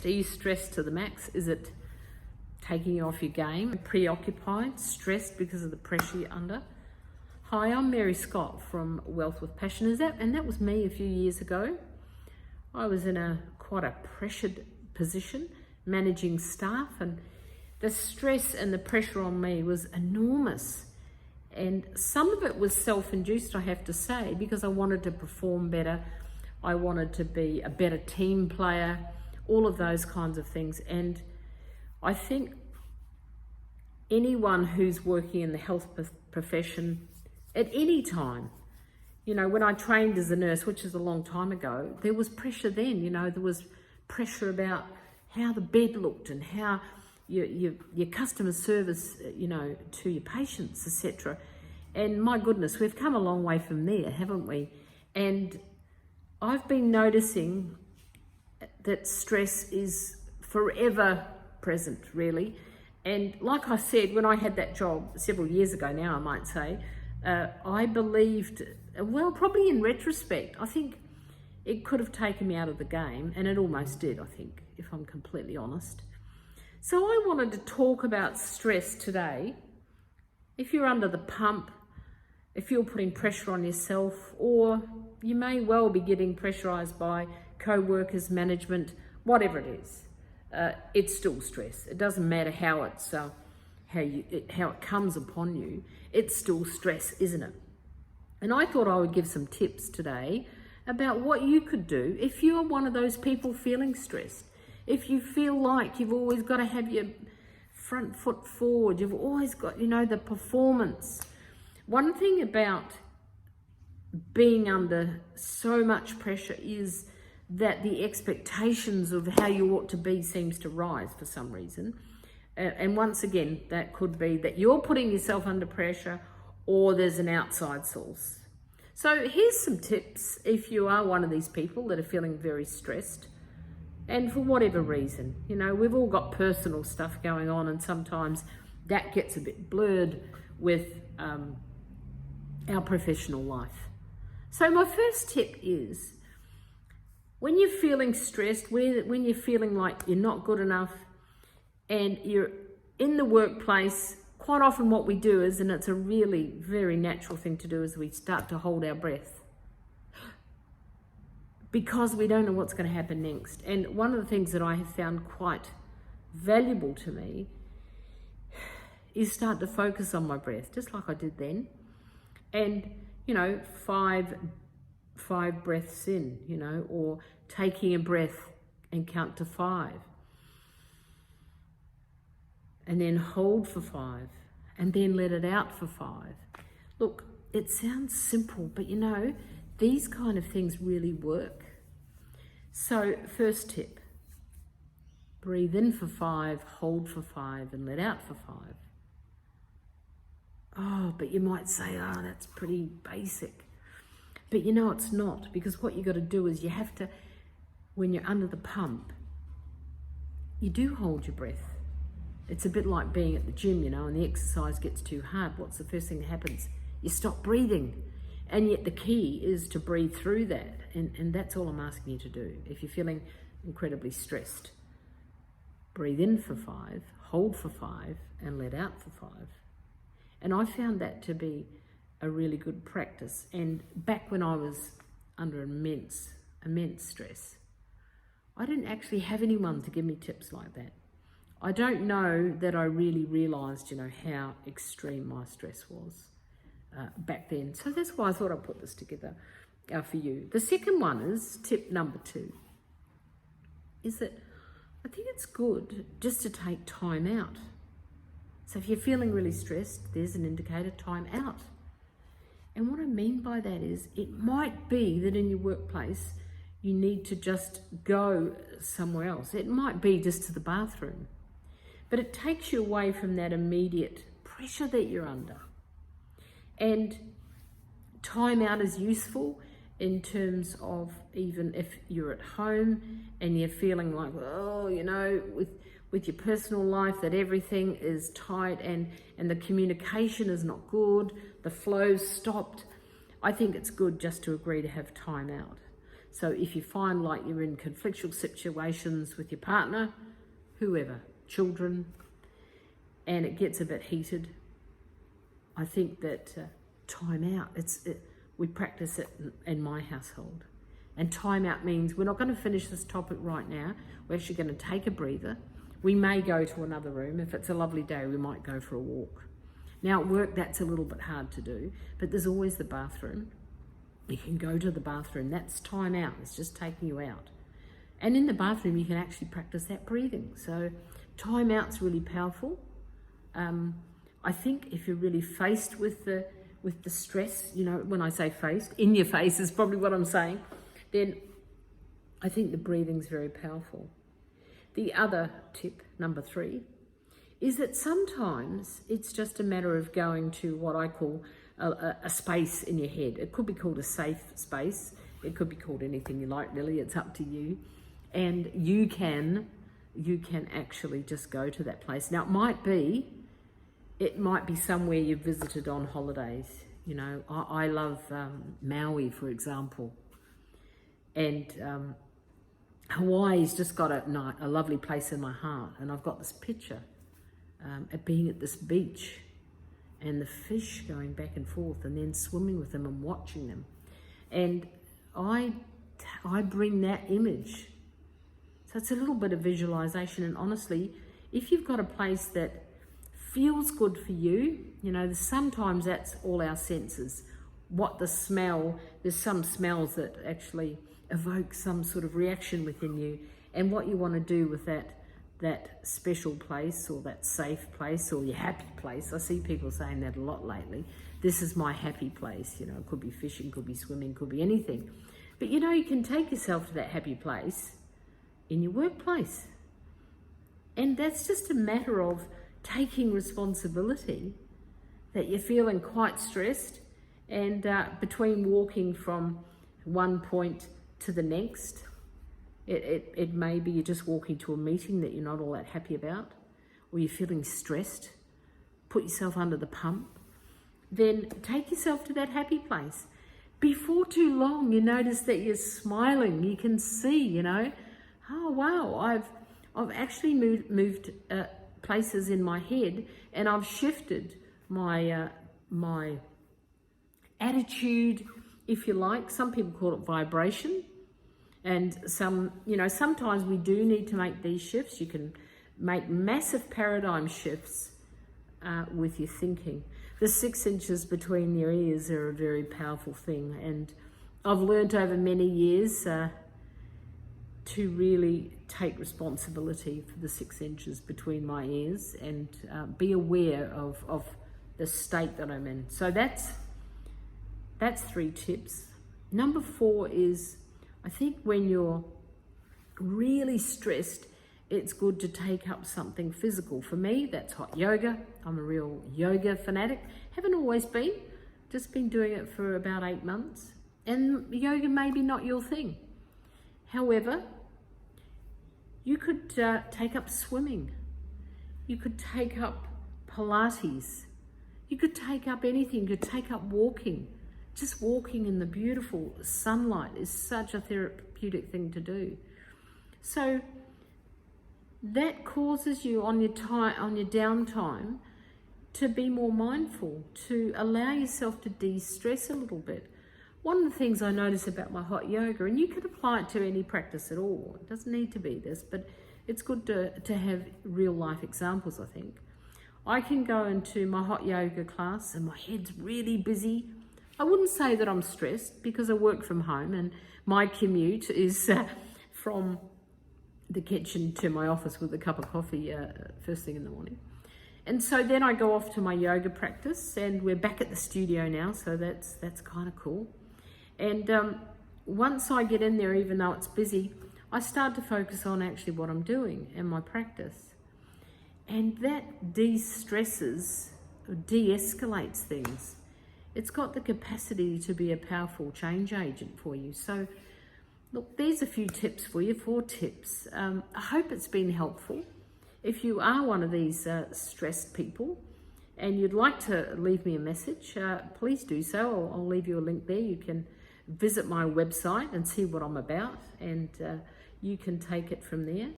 Are you stressed to the max? Is it taking you off your game? Preoccupied, stressed because of the pressure you're under? Hi, I'm Mary Scott from Wealth with Passion. And that was me a few years ago. I was in quite a pressured position, managing staff, and the stress and the pressure on me was enormous. And some of it was self-induced, I have to say, because I wanted to perform better. I wanted to be a better team player, all of those kinds of things. And I think anyone who's working in the health profession at any time, you know, when I trained as a nurse, which is a long time ago, there was pressure then, you know, there was pressure about how the bed looked and how your customer service, you know, to your patients, etc. And my goodness, we've come a long way from there, haven't we? And I've been noticing that stress is forever present, really. And like I said, when I had that job several years ago now, I might say, I believed, well, probably in retrospect, I think it could have taken me out of the game, and it almost did, I think, if I'm completely honest. So I wanted to talk about stress today. If you're under the pump, if you're putting pressure on yourself, or you may well be getting pressurized by co-workers, management, whatever it is, it's still stress. It doesn't matter how it's how it comes upon you. It's still stress, isn't it? And I thought I would give some tips today about what you could do if you are one of those people feeling stressed. If you feel like you've always got to have your front foot forward, you've always got, you know, the performance. One thing about being under so much pressure is that the expectations of how you ought to be seems to rise for some reason. And once again, that could be that you're putting yourself under pressure or there's an outside source. So here's some tips if you are one of these people that are feeling very stressed. And for whatever reason, you know, we've all got personal stuff going on, and sometimes that gets a bit blurred with our professional life. So my first tip is, when you're feeling stressed, when you're feeling like you're not good enough and you're in the workplace, quite often what we do is, and it's a really very natural thing to do, is we start to hold our breath because we don't know what's going to happen next. And one of the things that I have found quite valuable to me is start to focus on my breath, just like I did then. And, you know, five breaths in, you know, or taking a breath and count to 5. And then hold for 5, and then let it out for 5. Look, it sounds simple, but you know, these kind of things really work. So first tip, breathe in for 5, hold for 5, and let out for 5. Oh, but you might say, oh, that's pretty basic. But you know it's not, because what you got to do is you have to, when you're under the pump, you do hold your breath. It's a bit like being at the gym, you know, and the exercise gets too hard. What's the first thing that happens? You stop breathing. And yet the key is to breathe through that. And that's all I'm asking you to do. If you're feeling incredibly stressed, breathe in for 5, hold for 5, and let out for 5. And I found that to be a really good practice. And back when I was under immense stress, I didn't actually have anyone to give me tips like that. I don't know that I really realised, you know, how extreme my stress was back then. So that's why I thought I'd put this together for you. The second one is, tip number 2, is that I think it's good just to take time out. So if you're feeling really stressed, there's an indicator, time out. And what I mean by that is, it might be that in your workplace, you need to just go somewhere else. It might be just to the bathroom. But it takes you away from that immediate pressure that you're under. And time out is useful in terms of, even if you're at home and you're feeling like, oh, you know, with your personal life, that everything is tight and the communication is not good, the flow's stopped. I think it's good just to agree to have time out. So if you find like you're in conflictual situations with your partner, whoever, children, and it gets a bit heated, I think that time out, we practice it in my household. And time out means we're not going to finish this topic right now. We're actually going to take a breather. We may go to another room. If it's a lovely day, we might go for a walk. Now at work, that's a little bit hard to do, but there's always the bathroom. You can go to the bathroom. That's time out. It's just taking you out. And in the bathroom, you can actually practice that breathing. So time out's really powerful. I think if you're really faced with the stress, you know, when I say faced, in your face is probably what I'm saying, then I think the breathing's very powerful. The other tip, number 3, is that sometimes it's just a matter of going to what I call a space in your head. It could be called a safe space. It could be called anything you like, really. It's up to you. And you can actually just go to that place. Now, it might be somewhere you've visited on holidays. You know, I love Maui, for example. And Hawaii's just got a lovely place in my heart. And I've got this picture of being at this beach and the fish going back and forth and then swimming with them and watching them. And I bring that image. So it's a little bit of visualization. And honestly, if you've got a place that feels good for you, you know, sometimes that's all our senses. What the smell, there's some smells that actually evoke some sort of reaction within you. And what you want to do with that special place or that safe place or your happy place. I see people saying that a lot lately. This is my happy place. You know, it could be fishing, could be swimming, could be anything. But you know, you can take yourself to that happy place in your workplace. And that's just a matter of taking responsibility that you're feeling quite stressed, and between walking from one point to the next, it may be you're just walking to a meeting that you're not all that happy about, or you're feeling stressed, put yourself under the pump, then take yourself to that happy place. Before too long, you notice that you're smiling. You can see, you know, oh wow, I've actually moved places in my head, and I've shifted my my attitude, if you like. Some people call it vibration. And sometimes we do need to make these shifts. You can make massive paradigm shifts with your thinking. The 6 inches between your ears are a very powerful thing. And I've learned over many years to really take responsibility for the 6 inches between my ears and be aware of the state that I'm in. So that's 3 tips. Number 4 is, I think when you're really stressed, it's good to take up something physical. For me, that's hot yoga. I'm a real yoga fanatic. Haven't always been, just been doing it for about 8 months. And yoga may be not your thing. However, you could take up swimming. You could take up Pilates. You could take up anything. You could take up walking. Just walking in the beautiful sunlight is such a therapeutic thing to do. So that causes you on your downtime to be more mindful, to allow yourself to de-stress a little bit. One of the things I notice about my hot yoga, and you can apply it to any practice at all, it doesn't need to be this, but it's good to have real life examples, I think. I can go into my hot yoga class and my head's really busy. I wouldn't say that I'm stressed because I work from home and my commute is from the kitchen to my office with a cup of coffee first thing in the morning. And so then I go off to my yoga practice, and we're back at the studio now, so that's kind of cool. And once I get in there, even though it's busy, I start to focus on actually what I'm doing and my practice. And that de-stresses, or de-escalates things. It's got the capacity to be a powerful change agent for you. So look, there's a few tips for you, 4 tips. I hope it's been helpful. If you are one of these stressed people and you'd like to leave me a message, please do so. I'll leave you a link there. You can visit my website and see what I'm about, and you can take it from there.